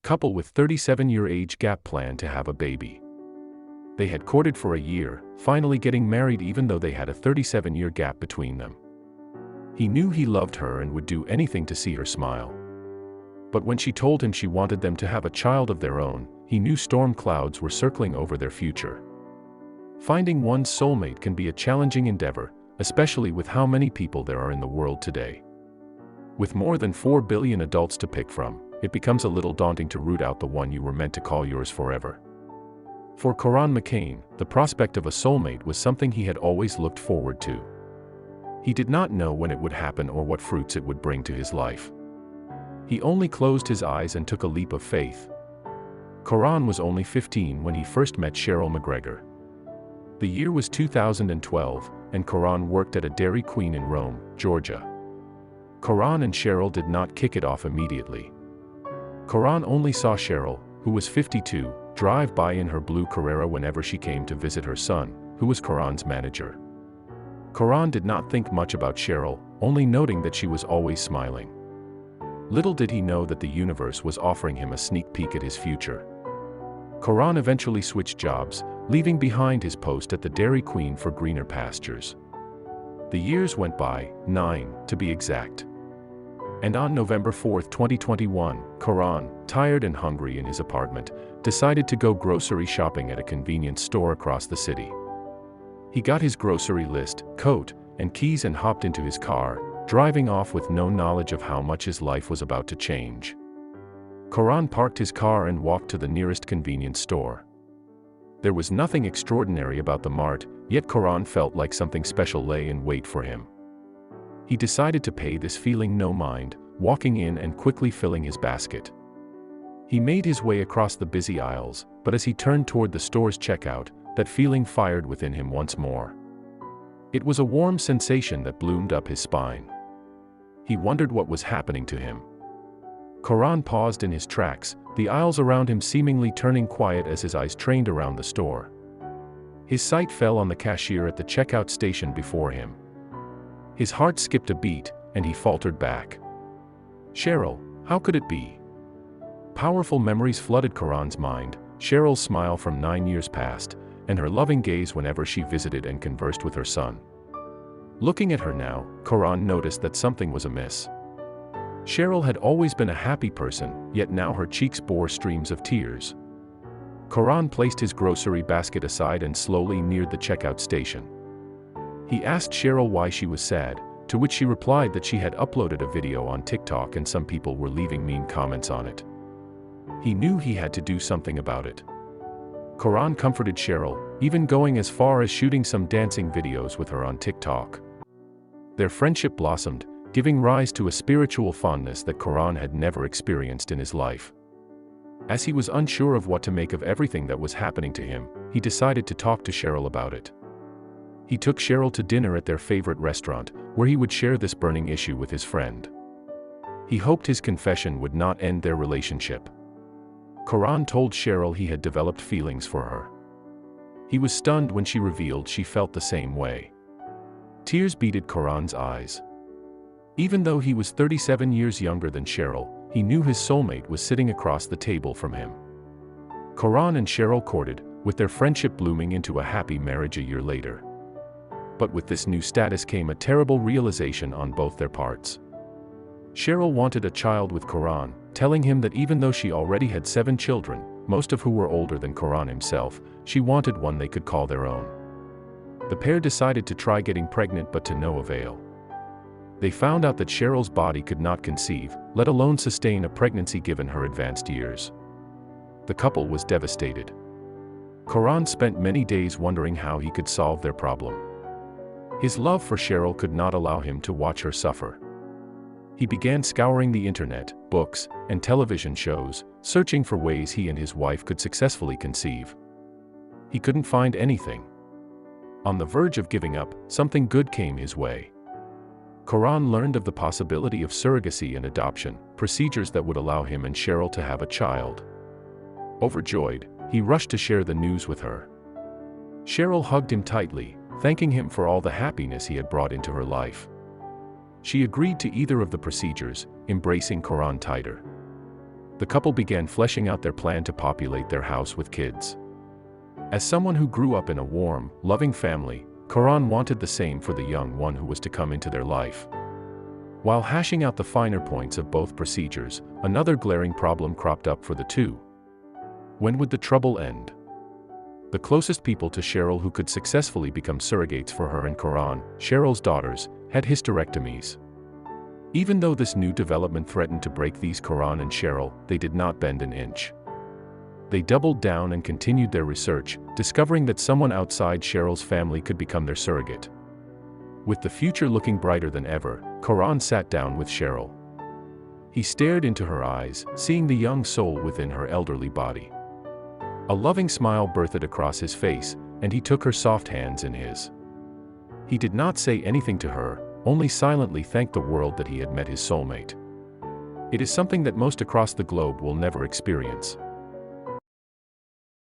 Couple with 37-year age gap plan to have a baby. They had courted for a year, finally getting married even though they had a 37-year gap between them. He knew he loved her and would do anything to see her smile. But when she told him she wanted them to have a child of their own, he knew storm clouds were circling over their future. Finding one's soulmate can be a challenging endeavor, especially with how many people there are in the world today. With more than 4 billion adults to pick from, it becomes a little daunting to root out the one you were meant to call yours forever. For Karan McCain, the prospect of a soulmate was something he had always looked forward to. He did not know when it would happen or what fruits it would bring to his life. He only closed his eyes and took a leap of faith. Karan was only 15 when he first met Cheryl McGregor. The year was 2012, and Karan worked at a Dairy Queen in Rome, Georgia. Karan and Cheryl did not kick it off immediately. Karan only saw Cheryl, who was 52, drive by in her blue Carrera whenever she came to visit her son, who was Karan's manager. Karan did not think much about Cheryl, only noting that she was always smiling. Little did he know that the universe was offering him a sneak peek at his future. Karan eventually switched jobs, leaving behind his post at the Dairy Queen for greener pastures. The years went by, 9 to be exact. And on November 4, 2021, Karan, tired and hungry in his apartment, decided to go grocery shopping at a convenience store across the city. He got his grocery list, coat, and keys and hopped into his car, driving off with no knowledge of how much his life was about to change. Karan parked his car and walked to the nearest convenience store. There was nothing extraordinary about the mart, yet Karan felt like something special lay in wait for him. He decided to pay this feeling no mind, walking in and quickly filling his basket. He made his way across the busy aisles, but as he turned toward the store's checkout, that feeling fired within him once more. It was a warm sensation that bloomed up his spine. He wondered what was happening to him. Karan paused in his tracks, the aisles around him seemingly turning quiet as his eyes trained around the store. His sight fell on the cashier at the checkout station before him. His heart skipped a beat, and he faltered back. Cheryl, how could it be? Powerful memories flooded Karan's mind, Cheryl's smile from 9 years past, and her loving gaze whenever she visited and conversed with her son. Looking at her now, Karan noticed that something was amiss. Cheryl had always been a happy person, yet now her cheeks bore streams of tears. Karan placed his grocery basket aside and slowly neared the checkout station. He asked Cheryl why she was sad, to which she replied that she had uploaded a video on TikTok and some people were leaving mean comments on it. He knew he had to do something about it. Karan comforted Cheryl, even going as far as shooting some dancing videos with her on TikTok. Their friendship blossomed, giving rise to a spiritual fondness that Karan had never experienced in his life. As he was unsure of what to make of everything that was happening to him, he decided to talk to Cheryl about it. He took Cheryl to dinner at their favorite restaurant, where he would share this burning issue with his friend. He hoped his confession would not end their relationship. Karan told Cheryl he had developed feelings for her. He was stunned when she revealed she felt the same way. Tears beaded Karan's eyes. Even though he was 37 years younger than Cheryl, he knew his soulmate was sitting across the table from him. Karan and Cheryl courted, with their friendship blooming into a happy marriage a year later. But with this new status came a terrible realization on both their parts. Cheryl wanted a child with Karan, telling him that even though she already had 7 children, most of who were older than Karan himself, she wanted one they could call their own. The pair decided to try getting pregnant, but to no avail. They found out that Cheryl's body could not conceive, let alone sustain a pregnancy given her advanced years. The couple was devastated. Karan spent many days wondering how he could solve their problem. His love for Cheryl could not allow him to watch her suffer. He began scouring the internet, books, and television shows, searching for ways he and his wife could successfully conceive. He couldn't find anything. On the verge of giving up, something good came his way. Karan learned of the possibility of surrogacy and adoption, procedures that would allow him and Cheryl to have a child. Overjoyed, he rushed to share the news with her. Cheryl hugged him tightly, thanking him for all the happiness he had brought into her life. She agreed to either of the procedures, embracing Karan tighter. the couple began fleshing out their plan to populate their house with kids. As someone who grew up in a warm, loving family, Karan wanted the same for the young one who was to come into their life. While hashing out the finer points of both procedures, another glaring problem cropped up for the two. When would the trouble end? The closest people to Cheryl who could successfully become surrogates for her and Karan, Cheryl's daughters, had hysterectomies. Even though this new development threatened to break these Karan and Cheryl, they did not bend an inch. They doubled down and continued their research, discovering that someone outside Cheryl's family could become their surrogate. With the future looking brighter than ever, Karan sat down with Cheryl. He stared into her eyes, seeing the young soul within her elderly body. A loving smile birthed across his face, and he took her soft hands in his. He did not say anything to her, only silently thanked the world that he had met his soulmate. It is something that most across the globe will never experience.